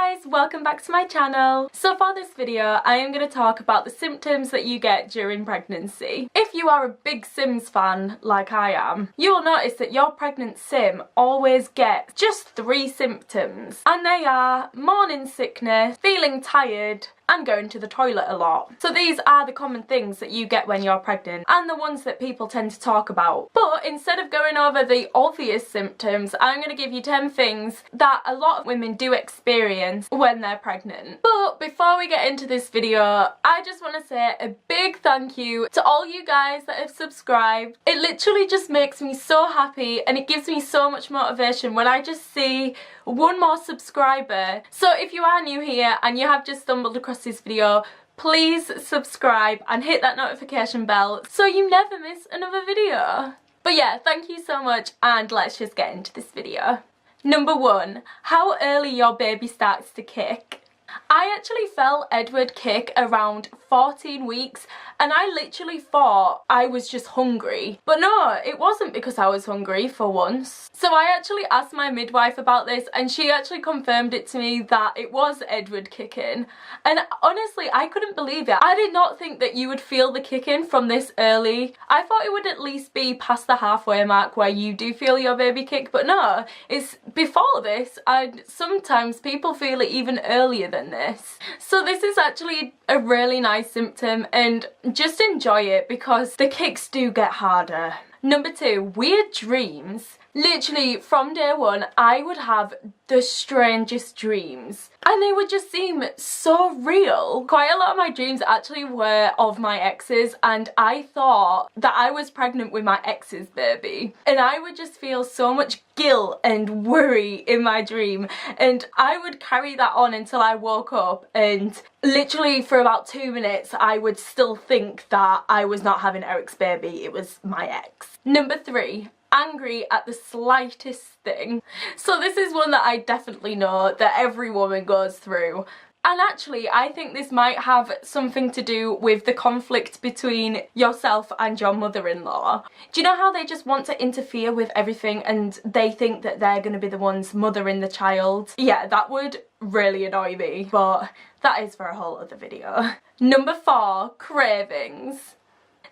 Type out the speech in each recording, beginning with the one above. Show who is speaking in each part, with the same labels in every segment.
Speaker 1: guys, welcome back to my channel. So for this video I am going to talk about the symptoms that you get during pregnancy. If you are a big Sims fan like I am, you will notice that your pregnant sim always gets just 3 symptoms, and they are morning sickness, feeling tired, and going to the toilet a lot. So these are the common things that you get when you're pregnant and the ones that people tend to talk about. But instead of going over the obvious symptoms, I'm going to give you 10 things that a lot of women do experience when they're pregnant. But before we get into this video, I just want to say a big thank you to all you guys that have subscribed. It literally just makes me so happy and it gives me so much motivation when I just see one more subscriber. So if you are new here and you have just stumbled across this video, please subscribe and hit that notification bell so you never miss another video. But yeah, thank you so much, and let's just get into this video. Number 1, how early your baby starts to kick. I actually felt Edward kick around 14 weeks and I literally thought I was just hungry. But no, it wasn't because I was hungry for once. So I actually asked my midwife about this and she actually confirmed it to me that it was Edward kicking. And honestly, I couldn't believe it. I did not think that you would feel the kicking from this early. I thought it would at least be past the halfway mark where you do feel your baby kick, but no, it's before this, and sometimes people feel it even earlier than this. So this is actually a really nice symptom, and just enjoy it because the kicks do get harder. Number 2, weird dreams. Literally from day 1 I would have the strangest dreams and they would just seem so real. Quite a lot of my dreams actually were of my exes, and I thought that I was pregnant with my ex's baby, and I would just feel so much guilt and worry in my dream, and I would carry that on until I woke up, and literally for about 2 minutes I would still think that I was not having Eric's baby, it was my ex. Number 3, angry at the slightest thing. So this is one that I definitely know that every woman goes through. And actually, I think this might have something to do with the conflict between yourself and your mother-in-law. Do you know how they just want to interfere with everything and they think that they're going to be the ones mothering the child? Yeah, that would really annoy me, but that is for a whole other video. Number 4, cravings.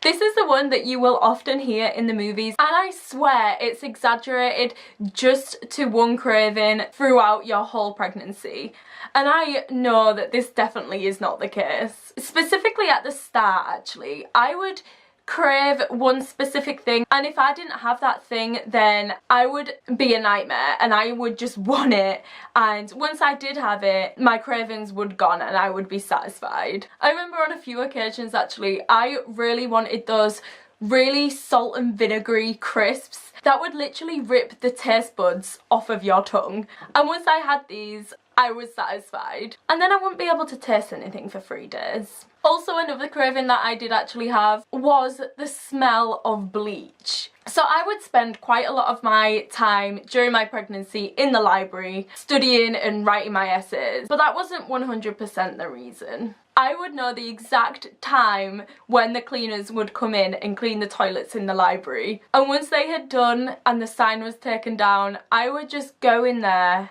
Speaker 1: This is the one that you will often hear in the movies, and I swear it's exaggerated just to one craving throughout your whole pregnancy. And I know that this definitely is not the case. Specifically at the start, actually, I would crave one specific thing, and if I didn't have that thing then I would be a nightmare and I would just want it, and once I did have it my cravings would gone and I would be satisfied. I remember on a few occasions actually I really wanted those really salt and vinegary crisps that would literally rip the taste buds off of your tongue, and once I had these I was satisfied, and then I wouldn't be able to taste anything for 3 days. Also, another craving that I did actually have was the smell of bleach. So I would spend quite a lot of my time during my pregnancy in the library studying and writing my essays, but that wasn't 100% the reason. I would know the exact time when the cleaners would come in and clean the toilets in the library, and once they had done and the sign was taken down, I would just go in there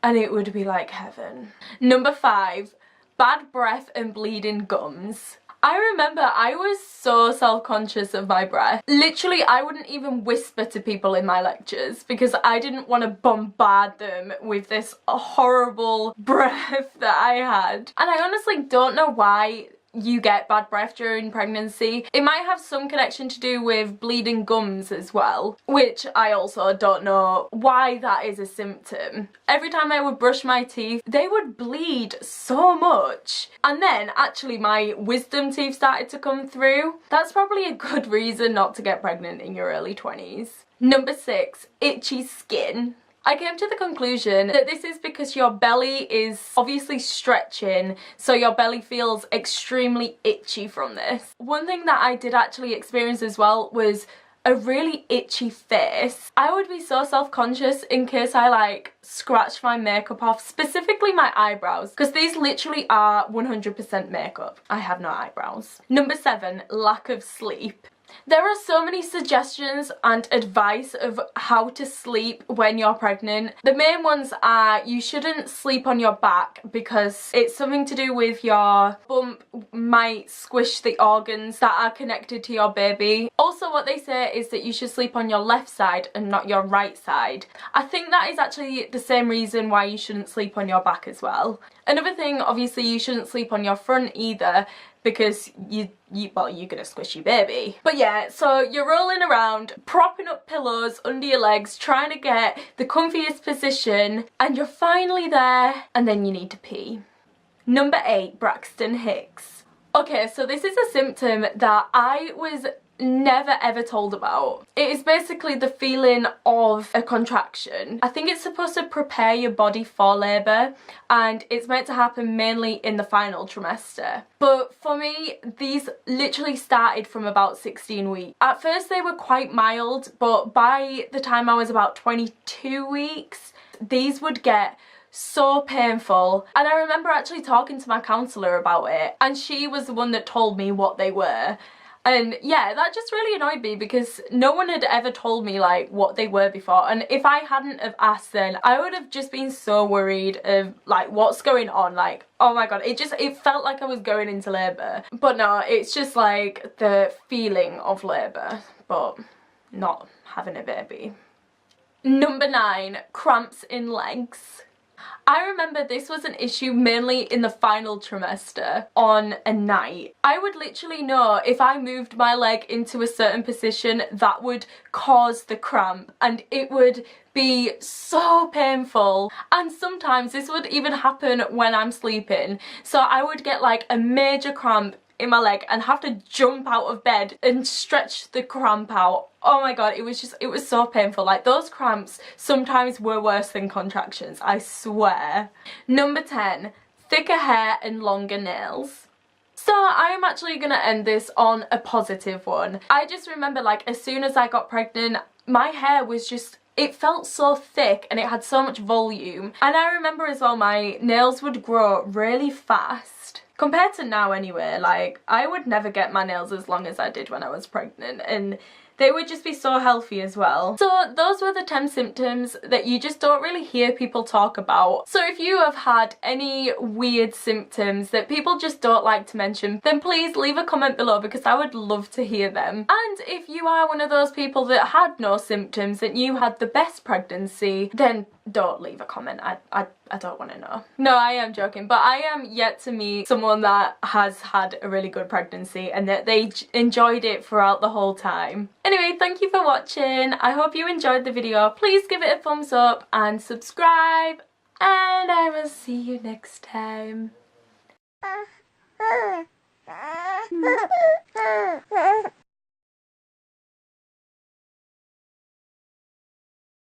Speaker 1: and it would be like heaven. Number 5, bad breath and bleeding gums. I remember I was so self-conscious of my breath. Literally, I wouldn't even whisper to people in my lectures because I didn't want to bombard them with this horrible breath that I had. And I honestly don't know why you get bad breath during pregnancy. It might have some connection to do with bleeding gums as well, which I also don't know why that is a symptom. Every time I would brush my teeth, they would bleed so much. And then actually my wisdom teeth started to come through. That's probably a good reason not to get pregnant in your early 20s. Number 6, itchy skin. I came to the conclusion that this is because your belly is obviously stretching, so your belly feels extremely itchy from this. One thing that I did actually experience as well was a really itchy face. I would be so self-conscious in case I like scratched my makeup off, specifically my eyebrows, because these literally are 100% makeup. I have no eyebrows. Number 7, lack of sleep. There are so many suggestions and advice of how to sleep when you're pregnant. The main ones are you shouldn't sleep on your back because it's something to do with your bump might squish the organs that are connected to your baby. Also, what they say is that you should sleep on your left side and not your right side. I think that is actually the same reason why you shouldn't sleep on your back as well. Another thing, obviously, you shouldn't sleep on your front either because you're gonna squish your baby. But yeah, so you're rolling around, propping up pillows under your legs, trying to get the comfiest position, and you're finally there, and then you need to pee. Number 8, BRAXTON Hicks. Okay, so this is a symptom that I was never ever told about. It is basically the feeling of a contraction. I think it's supposed to prepare your body for labour, and it's meant to happen mainly in the final trimester. But for me, these literally started from about 16 weeks. At first they were quite mild, but by the time I was about 22 weeks, these would get so painful. And I remember actually talking to my counsellor about it, and she was the one that told me what they were. And yeah, that just really annoyed me because no one had ever told me like what they were before, and if I hadn't have asked then I would have just been so worried of like what's going on, like oh my god, it felt like I was going into labour. But no, it's just like the feeling of labour but not having a baby. Number 9, cramps in legs. I remember this was an issue mainly in the final trimester on a night. I would literally know if I moved my leg into a certain position that would cause the cramp, and it would be so painful. And sometimes this would even happen when I'm sleeping. So I would get like a major cramp in my leg and have to jump out of bed and stretch the cramp out. Oh my god, it was so painful. Like those cramps sometimes were worse than contractions, I swear. Number 10, thicker hair and longer nails. So I am actually gonna end this on a positive one. I just remember like as soon as I got pregnant, my hair was just, it felt so thick and it had so much volume. And I remember as well my nails would grow really fast. Compared to now anyway, like I would never get my nails as long as I did when I was pregnant, and they would just be so healthy as well. So those were the 10 symptoms that you just don't really hear people talk about. So if you have had any weird symptoms that people just don't like to mention, then please leave a comment below because I would love to hear them. And if you are one of those people that had no symptoms and you had the best pregnancy, then don't leave a comment. I don't want to know. No, I am joking, but I am yet to meet someone that has had a really good pregnancy and that they enjoyed it throughout the whole time. Anyway, thank you for watching. I hope you enjoyed the video. Please give it a thumbs up and subscribe, and I will see you next time.